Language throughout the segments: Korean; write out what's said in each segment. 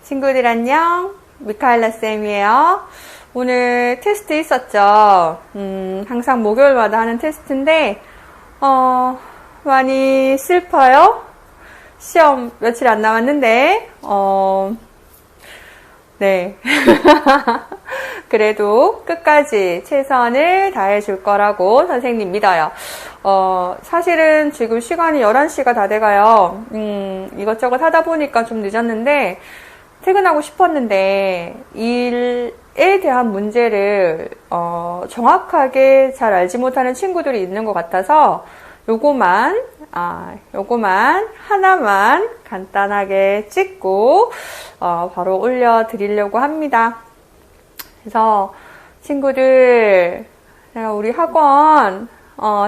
친구들 안녕, 미카엘라 쌤이에요. 오늘 테스트 있었죠. 항상 목요일마다 하는 테스트인데 많이 슬퍼요. 시험 며칠 안 남았는데 네. 그래도 끝까지 최선을 다해줄 거라고 선생님 믿어요. 사실은 지금 시간이 11시가 다 돼가요. 이것저것 하다 보니까 좀 늦었는데, 퇴근하고 싶었는데, 일에 대한 문제를, 정확하게 잘 알지 못하는 친구들이 있는 것 같아서, 요거만 하나만 간단하게 찍고, 바로 올려드리려고 합니다. 그래서, 친구들, 제가 우리 학원,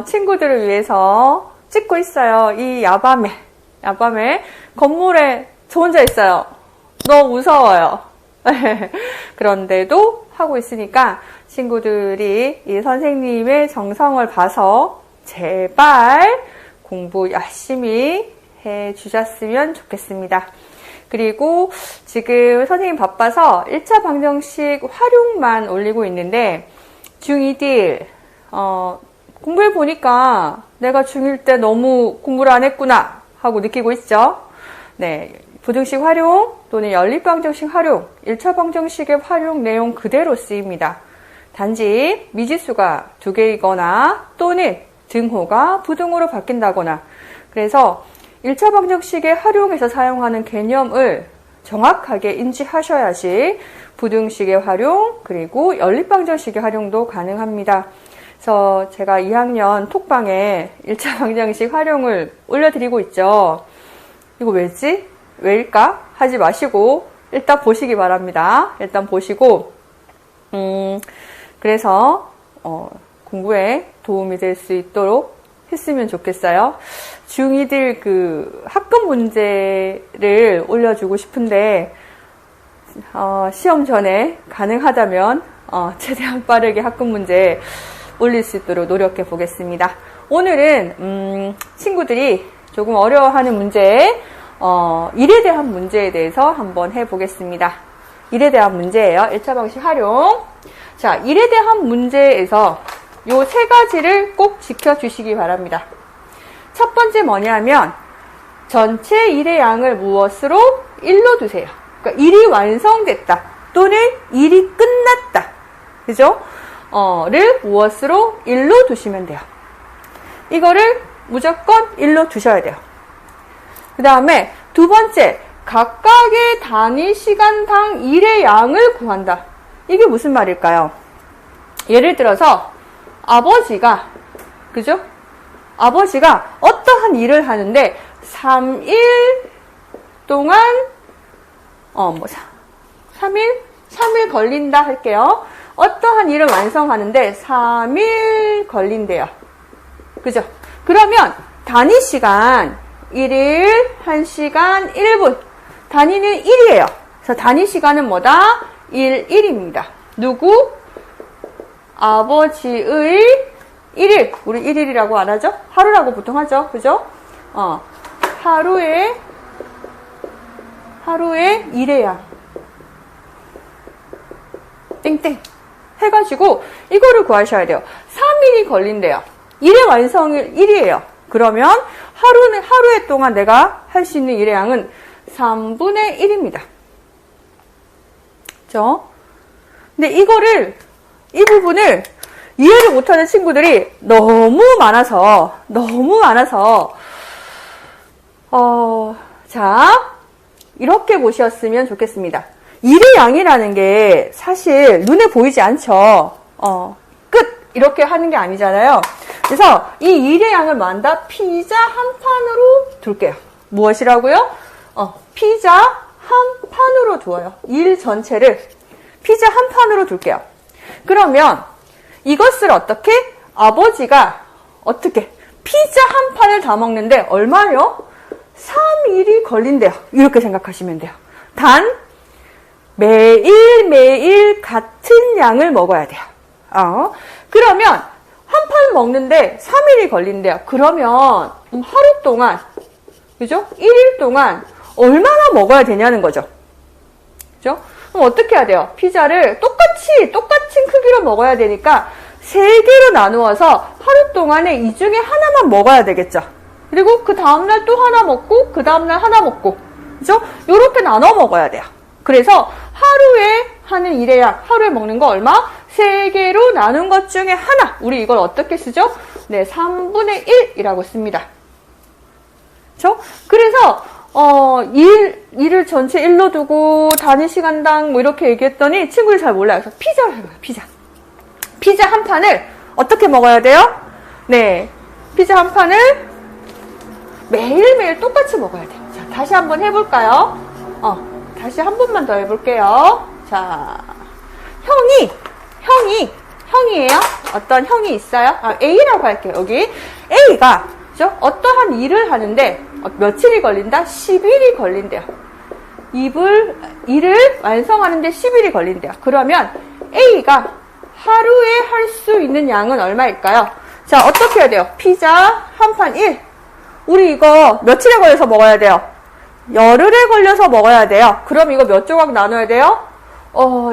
친구들을 위해서 찍고 있어요. 이 야밤에 건물에 저 혼자 있어요. 너무 무서워요. 그런데도 하고 있으니까 친구들이 이 선생님의 정성을 봐서 제발 공부 열심히 해 주셨으면 좋겠습니다. 그리고 지금 선생님 바빠서 1차 방정식 활용만 올리고 있는데 중2들 공부해 보니까 내가 중1 때 너무 공부를 안 했구나 하고 느끼고 있죠. 네, 부등식 활용 또는 연립방정식 활용, 1차 방정식의 활용 내용 그대로 쓰입니다. 단지 미지수가 2개이거나 또는 등호가 부등호로 바뀐다거나, 그래서 1차 방정식의 활용에서 사용하는 개념을 정확하게 인지하셔야지 부등식의 활용 그리고 연립방정식의 활용도 가능합니다. 그래서 제가 2학년 톡방에 1차 방정식 활용을 올려드리고 있죠. 이거 왜일까? 하지 마시고 일단 보시기 바랍니다. 일단 보시고 그래서 공부에 도움이 될 수 있도록 했으면 좋겠어요. 중2들 그 학급 문제를 올려주고 싶은데 시험 전에 가능하다면 최대한 빠르게 학급 문제 올릴 수 있도록 노력해 보겠습니다. 오늘은 친구들이 조금 어려워하는 문제, 일에 대한 문제에 대해서 한번 해보겠습니다. 일에 대한 문제예요. 1차 방식 활용. 자, 일에 대한 문제에서 요 3가지를 꼭 지켜주시기 바랍니다. 첫 번째 뭐냐면 전체 일의 양을 무엇으로? 1로 두세요. 그러니까 일이 완성됐다 또는 일이 끝났다. 그죠? 를 무엇으로? 1로 두시면 돼요. 이거를 무조건 1로 두셔야 돼요. 그 다음에 두 번째, 각각의 단위 시간당 일의 양을 구한다. 이게 무슨 말일까요? 예를 들어서 아버지가, 그죠? 아버지가 어떠한 일을 하는데 3일 동안 3일 걸린다 할게요. 어떠한 일을 완성하는데 3일 걸린대요. 그죠? 그러면 단위 시간 1일, 1시간, 1분. 단위는 1이에요. 그래서 단위 시간은 뭐다? 1일입니다. 누구? 아버지의 1일. 우리 1일이라고 안 하죠? 하루라고 보통 하죠. 그죠? 하루에 일의 양. 땡땡. 해가지고 이거를 구하셔야 돼요. 3일이 걸린대요. 일의 완성일 1이에요. 그러면 하루에 동안 내가 할 수 있는 일의 양은 3분의 1입니다. 그죠? 근데 이 부분을 이해를 못하는 친구들이 너무 많아서, 자, 이렇게 보셨으면 좋겠습니다. 일의 양이라는 게 사실 눈에 보이지 않죠. 끝! 이렇게 하는 게 아니잖아요. 그래서 이 일의 양을 뭐한다? 피자 한 판으로 둘게요. 무엇이라고요? 피자 한 판으로 두어요. 일 전체를 피자 한 판으로 둘게요. 그러면 이것을 어떻게? 아버지가 어떻게? 피자 한 판을 다 먹는데 얼마요? 3일이 걸린대요. 이렇게 생각하시면 돼요. 단 매일 같은 양을 먹어야 돼요. 그러면 한 판 먹는데 3일이 걸린대요. 그러면 하루 동안, 그죠? 1일 동안 얼마나 먹어야 되냐는 거죠. 그죠? 그럼 어떻게 해야 돼요? 피자를 똑같은 크기로 먹어야 되니까 3개로 나누어서 하루 동안에 이 중에 하나만 먹어야 되겠죠? 그리고 그 다음날 또 하나 먹고, 그 다음날 하나 먹고, 그죠? 요렇게 나눠 먹어야 돼요. 그래서 하루에 하는 일의 양, 하루에 먹는 거 얼마? 3개로 나눈 것 중에 하나. 우리 이걸 어떻게 쓰죠? 네, 3분의 1이라고 씁니다. 그죠? 그래서, 일을 전체 1로 두고, 단위 시간당 뭐 이렇게 얘기했더니 친구들이 잘 몰라요. 그래서 피자를 해봐요, 피자. 피자 한 판을 어떻게 먹어야 돼요? 네, 피자 한 판을 매일매일 똑같이 먹어야 돼요. 자, 다시 한번 해볼까요? 다시 한 번만 더 해볼게요. 자, 형이에요? 어떤 형이 있어요? A라고 할게요. 여기 A가 그죠? 어떠한 일을 하는데 며칠이 걸린다? 10일이 걸린대요. 일을 완성하는데 10일이 걸린대요. 그러면 A가 하루에 할 수 있는 양은 얼마일까요? 자, 어떻게 해야 돼요? 피자 한 판 1. 우리 이거 며칠에 걸려서 먹어야 돼요? 열흘에 걸려서 먹어야 돼요. 그럼 이거 몇 조각 나눠야 돼요?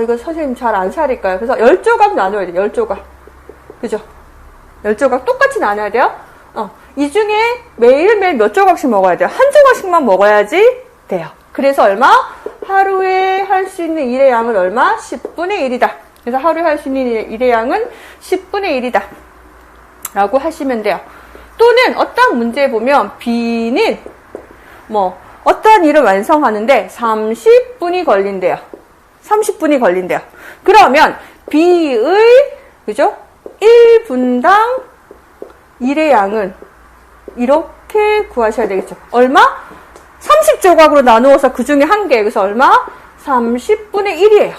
이거 선생님 잘 안 살릴까요? 그래서 10조각 나눠야 돼요. 10조각. 그죠? 10조각 똑같이 나눠야 돼요? 이 중에 매일매일 몇 조각씩 먹어야 돼요? 한 조각씩만 먹어야지 돼요. 그래서 얼마? 하루에 할 수 있는 일의 양은 얼마? 10분의 1이다. 그래서 하루에 할 수 있는 일의 양은 10분의 1이다. 라고 하시면 돼요. 또는 어떤 문제에 보면 B는 어떠한 일을 완성하는데 30분이 걸린대요. 30분이 걸린대요. 그러면 B의 그죠? 1분당 일의 양은 이렇게 구하셔야 되겠죠. 얼마? 30조각으로 나누어서 그 중에 한 개. 그래서 얼마? 30분의 1이에요.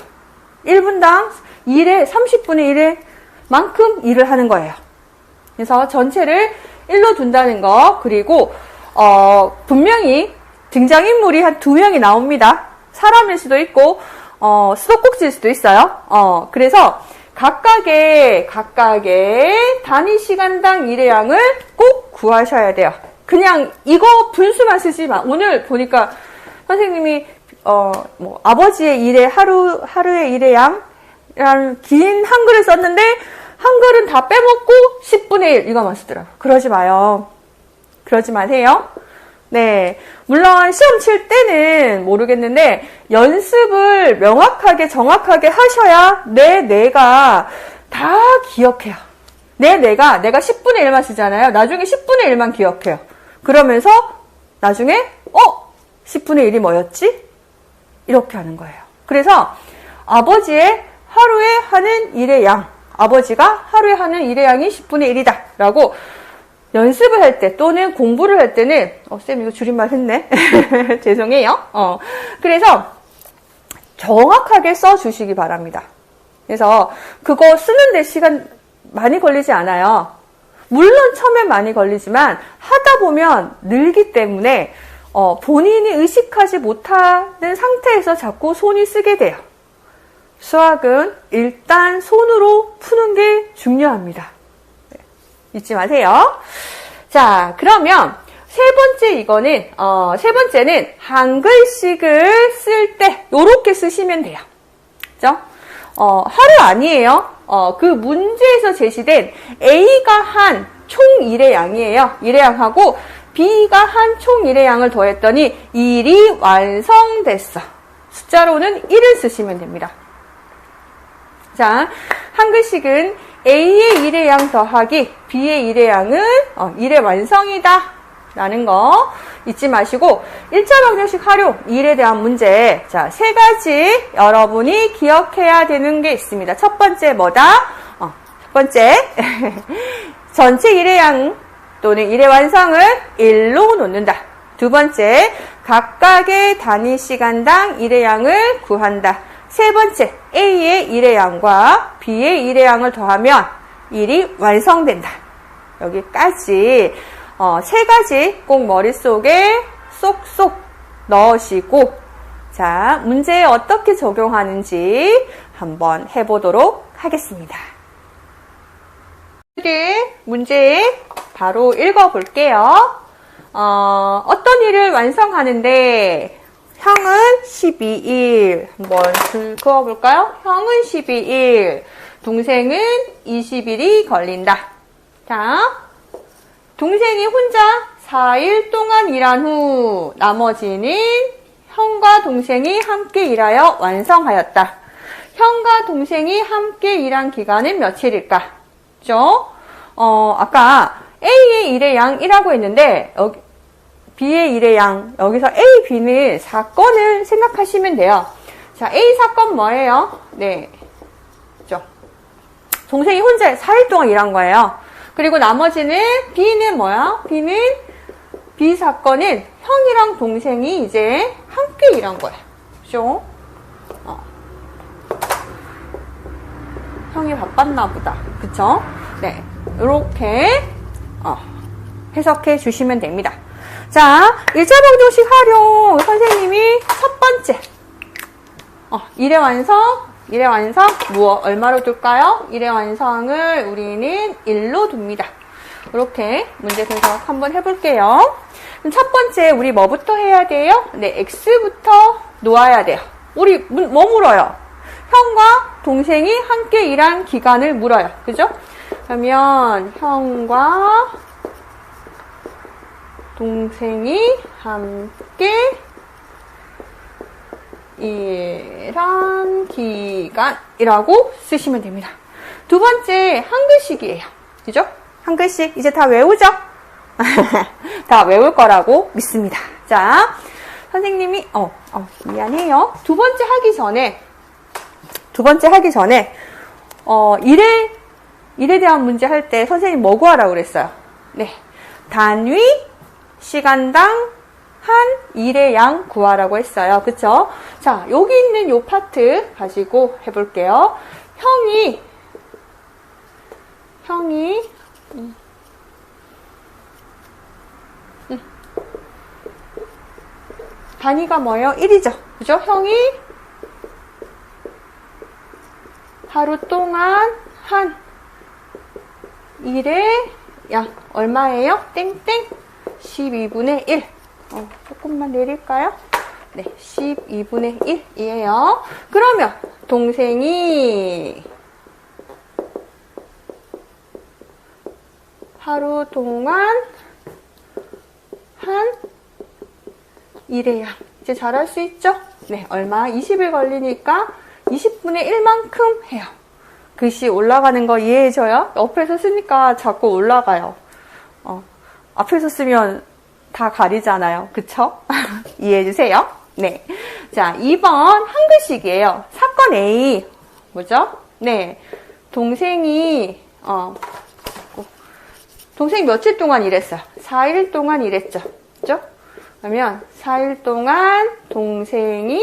1분당 30분의 1의 만큼 일을 하는 거예요. 그래서 전체를 1로 둔다는 거. 그리고 분명히 등장인물이 한 2명이 나옵니다. 사람일 수도 있고 수도꼭지일 수도 있어요. 그래서 각각의 단위 시간당 일의 양을 꼭 구하셔야 돼요. 그냥 이거 분수만 쓰지 마. 오늘 보니까 선생님이 아버지의 일의 하루의 일의 양이라는 긴 한글을 썼는데 한글은 다 빼먹고 10분의 1 이거만 쓰더라고요. 그러지 마요. 그러지 마세요. 네, 물론 시험 칠 때는 모르겠는데 연습을 명확하게 정확하게 하셔야 뇌가 다 기억해요. 내가 10분의 1만 쓰잖아요. 나중에 10분의 1만 기억해요. 그러면서 나중에 10분의 1이 뭐였지? 이렇게 하는 거예요. 그래서 아버지의 하루에 하는 일의 양, 아버지가 하루에 하는 일의 양이 10분의 1이다 라고 연습을 할 때 또는 공부를 할 때는 쌤 이거 줄임말 했네. 죄송해요. 그래서 정확하게 써주시기 바랍니다. 그래서 그거 쓰는데 시간 많이 걸리지 않아요. 물론 처음엔 많이 걸리지만 하다 보면 늘기 때문에 본인이 의식하지 못하는 상태에서 자꾸 손이 쓰게 돼요. 수학은 일단 손으로 푸는 게 중요합니다. 네, 잊지 마세요. 자, 그러면 세 번째는 한글식을 쓸 때 요렇게 쓰시면 돼요. 그죠? 하루 아니에요. 그 문제에서 제시된 A가 한 총 일의 양이에요. 일의 양하고 B가 한 총 일의 양을 더했더니 일이 완성됐어. 숫자로는 1을 쓰시면 됩니다. 자, 한글식은 A의 일의 양 더하기 B의 일의 양은 일의 완성이다 라는 거 잊지 마시고 1차 방정식 활용, 일에 대한 문제. 자, 3가지 여러분이 기억해야 되는 게 있습니다. 첫 번째 뭐다? 첫 번째 전체 일의 양 또는 일의 완성을 1로 놓는다. 두 번째, 각각의 단위 시간당 일의 양을 구한다. 세 번째, A의 일의 양과 B의 일의 양을 더하면 일이 완성된다. 여기까지 3가지 꼭 머릿속에 쏙쏙 넣으시고 자, 문제에 어떻게 적용하는지 한번 해보도록 하겠습니다. 문제 바로 읽어볼게요. 어떤 일을 완성하는데 형은 12일. 한번 그어볼까요? 형은 12일. 동생은 20일이 걸린다. 자, 동생이 혼자 4일 동안 일한 후 나머지는 형과 동생이 함께 일하여 완성하였다. 형과 동생이 함께 일한 기간은 며칠일까? 그죠? 아까 A의 일의 양이라고 했는데 여기 B의 일의 양, 여기서 A, B는 사건을 생각하시면 돼요. 자, A 사건 뭐예요? 네. 그죠? 동생이 혼자 4일 동안 일한 거예요. 그리고 나머지는 B는 뭐야? B 사건은 형이랑 동생이 이제 함께 일한 거예요. 그죠? 형이 바빴나 보다. 그쵸? 네. 이렇게 해석해 주시면 됩니다. 자, 1차 방정식 활용 선생님이 첫 번째 일의 완성 얼마로 둘까요? 일의 완성을 우리는 1로 둡니다. 이렇게 문제 분석 한번 해볼게요. 그럼 첫 번째 우리 뭐부터 해야 돼요? 네, X부터 놓아야 돼요. 우리 뭐 물어요? 형과 동생이 함께 일한 기간을 물어요. 그죠? 그러면 형과 동생이 함께 일한 기간이라고 쓰시면 됩니다. 두 번째 한글식이에요. 그죠? 한글식 이제 다 외우죠? 다 외울 거라고 믿습니다. 자, 선생님이 미안해요. 두 번째 하기 전에 일에 대한 문제 할 때 선생님 뭐 구하라고 그랬어요? 네, 단위 시간당 한 일의 양 구하라고 했어요. 그쵸? 자, 여기 있는 요 파트 가지고 해볼게요. 형이 단위가 뭐예요? 1이죠. 그죠? 형이 하루 동안 한 일의 양 얼마예요? 땡땡 12분의 1. 조금만 내릴까요? 네, 12분의 1이에요. 그러면 동생이 하루 동안 한 일의 양 이제 잘할 수 있죠? 네, 얼마? 20일 걸리니까 20분의 1만큼 해요. 글씨 올라가는 거 이해해줘요? 옆에서 쓰니까 자꾸 올라가요. 앞에서 쓰면 다 가리잖아요. 그쵸? 이해해주세요. 네. 자, 2번 한글식이에요. 사건 A. 뭐죠? 네. 동생이 며칠 동안 일했어요? 4일 동안 일했죠. 그죠? 그러면 4일 동안 동생이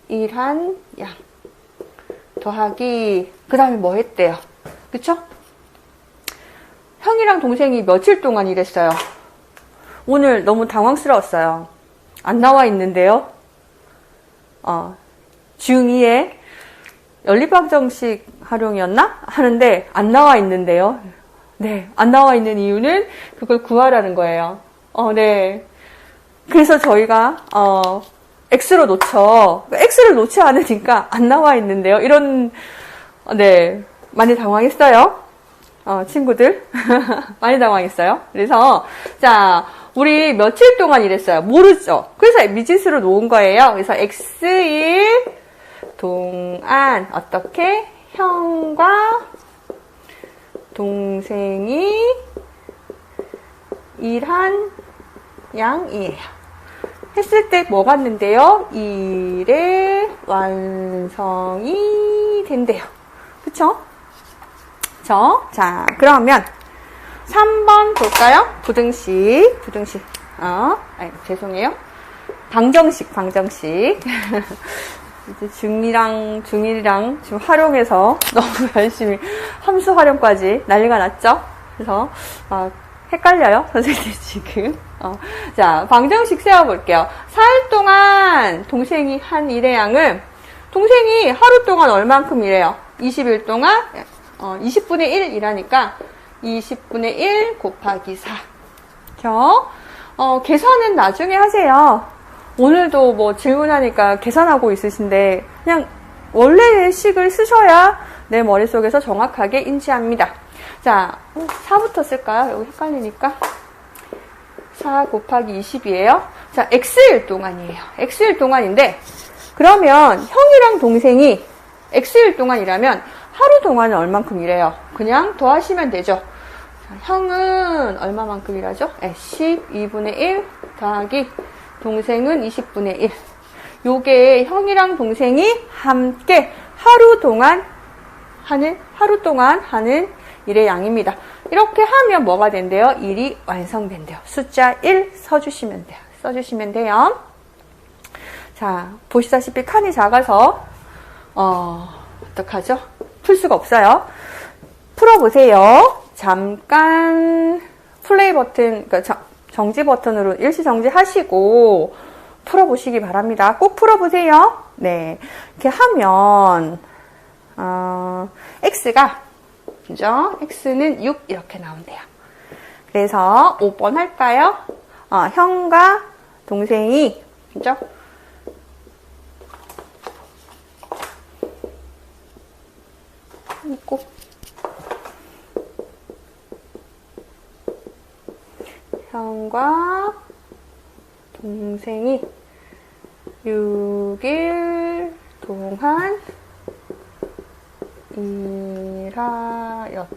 일한 양 더하기 그 다음에 뭐 했대요? 그쵸? 형이랑 동생이 며칠 동안 일했어요? 오늘 너무 당황스러웠어요. 안 나와 있는데요. 중2에 연립방정식 활용이었나? 하는데 안 나와 있는데요. 네, 안 나와 있는 이유는 그걸 구하라는 거예요. 네. 그래서 저희가 X로 놓쳐. X를 놓지 않으니까 안 나와 있는데요. 이런 네, 많이 당황했어요. 친구들 많이 당황했어요. 그래서 자, 우리 며칠 동안 일했어요? 모르죠. 그래서 미지수로 놓은 거예요. 그래서 X일 동안 어떻게? 형과 동생이 일한 양이에요. 했을 때 뭐 같는데요? 일의 완성이 된대요. 그쵸? 자, 그러면 3번 볼까요? 부등식. 죄송해요. 방정식. 이제 중2랑 지금 활용해서 너무 열심히 함수 활용까지 난리가 났죠? 그래서 헷갈려요, 선생님 지금. 자, 방정식 세워볼게요. 4일 동안 동생이 한 일의 양은 동생이 하루 동안 얼만큼 일해요? 20일 동안 20분의 1이라니까 20분의 1 곱하기 4. 계산은 나중에 하세요. 오늘도 뭐 질문하니까 계산하고 있으신데 그냥 원래의 식을 쓰셔야 내 머릿속에서 정확하게 인지합니다. 자, 4부터 쓸까요? 여기 헷갈리니까. 4 곱하기 20이에요. 자, X일 동안이에요. X일 동안인데 그러면 형이랑 동생이 X일 동안이라면 하루 동안은 얼만큼이래요? 그냥 더하시면 되죠. 자, 형은 얼마만큼 일하죠? 12분의 1 더하기 동생은 20분의 1. 요게 형이랑 동생이 함께 하루 동안 하는 일의 양입니다. 이렇게 하면 뭐가 된대요? 일이 완성된대요. 숫자 1 써주시면 돼요. 자, 보시다시피 칸이 작아서 어떡하죠? 풀 수가 없어요. 풀어보세요. 잠깐 플레이 버튼, 그러니까 정지 버튼으로 일시 정지하시고 풀어보시기 바랍니다. 꼭 풀어보세요. 네, 이렇게 하면 X가 그죠? X는 6 이렇게 나온대요. 그래서 5번 할까요? 형과 동생이 그죠? 꼭 형과 동생이 6일 동안 일하였다.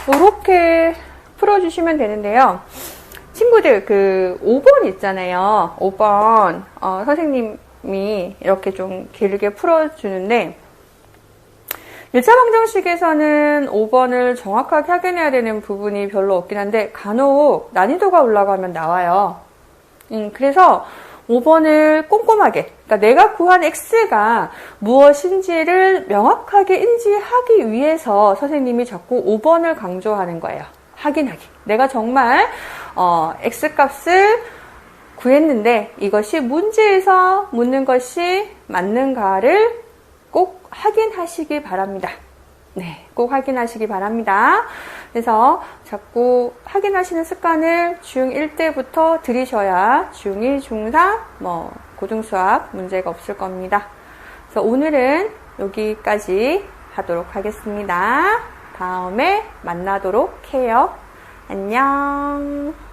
이렇게 풀어주시면 되는데요. 친구들, 5번 있잖아요. 5번, 선생님이 이렇게 좀 길게 풀어주는데, 1차 방정식에서는 5번을 정확하게 확인해야 되는 부분이 별로 없긴 한데, 간혹 난이도가 올라가면 나와요. 그래서 5번을 꼼꼼하게, 그러니까 내가 구한 X가 무엇인지를 명확하게 인지하기 위해서 선생님이 자꾸 5번을 강조하는 거예요. 확인하기. 내가 정말 X값을 구했는데 이것이 문제에서 묻는 것이 맞는가를 꼭 확인하시기 바랍니다. 네, 꼭 확인하시기 바랍니다. 그래서 자꾸 확인하시는 습관을 중1 때부터 들이셔야 중2, 중4, 고등수학 문제가 없을 겁니다. 그래서 오늘은 여기까지 하도록 하겠습니다. 다음에 만나도록 해요. 안녕.